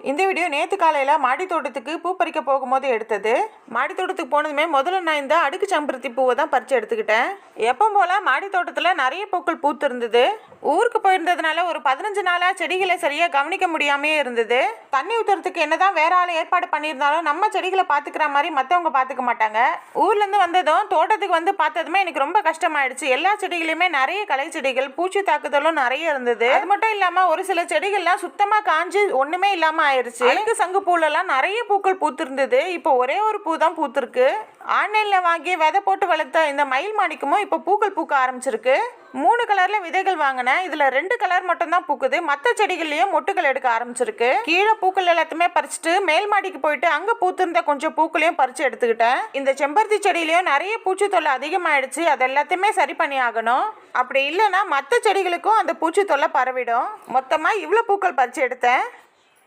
இந்த வீடியோ நேற்று காலையில் மாடி தோட்டத்துக்கு பூ பறிக்க போகும்போது எடுத்தது. மாடி தோட்டத்துக்கு போனதுமே முதல்ல நான் இந்த அடுக்கு செம்பருத்தி பூவை தான் பறித்து எடுத்துக்கிட்டேன். எப்போ போல் மாடி தோட்டத்தில் நிறைய பூக்கள் பூத்து இருந்தது. ஊருக்கு போயிருந்ததுனால ஒரு 15 நாளாக செடிகளை சரியாக கவனிக்க முடியாமே இருந்தது. தண்ணி ஊற்றுறதுக்கு என்னதான் வேற ஆள் ஏற்பாடு பண்ணியிருந்தாலும் நம்ம செடிகளை பார்த்துக்கிற மாதிரி மற்றவங்க பார்த்துக்க மாட்டாங்க. ஊர்லேருந்து வந்ததும் தோட்டத்துக்கு வந்து பார்த்ததுமே எனக்கு ரொம்ப கஷ்டமாயிடுச்சு. எல்லா செடிகளையுமே நிறைய களை செடிகள், பூச்சி தாக்குதலும் நிறைய இருந்தது. அது மட்டும் இல்லாமல் ஒரு சில செடிகள்லாம் சுத்தமாக காஞ்சி ஒன்றுமே இல்லாமல் ஆயிடுச்சு. அழுக்கு சங்கு பூலெல்லாம் நிறைய பூக்கள் பூத்திருந்தது. இப்போ ஒரே ஒரு பூ தான் பூத்திருக்கு. ஆன்லைனில் வாங்கி விதை போட்டு வளர்த்த இந்த மயில் மாணிக்கமும் இப்போ பூக்கள் பூக்க ஆரம்பிச்சிருக்கு. 3 கலர்ல விதைகள் வாங்கினேன். இதுல 2 கலர் மட்டும் தான் பூக்குது. மற்ற செடிகள்லயும் மொட்டுகள் எடுக்க ஆரம்பிச்சிருக்கு. கீழே பூக்கள் எல்லாத்தையுமே பறிச்சுட்டு மேல் மாடிக்கு போயிட்டு அங்க பூத்திருந்த கொஞ்சம் பூக்களையும் பறிச்சு எடுத்துக்கிட்டேன். இந்த செம்பருத்தி செடியிலயும் நிறைய பூச்சி தொல்லை அதிகமாயிடுச்சு. அது எல்லாத்தையுமே சரி பண்ணி ஆகணும். அப்படி இல்லைன்னா மற்ற செடிகளுக்கும் அந்த பூச்சி தொல்லை பரவிடும். மொத்தமா இவ்வளவு பூக்கள் பறிச்சு எடுத்தேன்.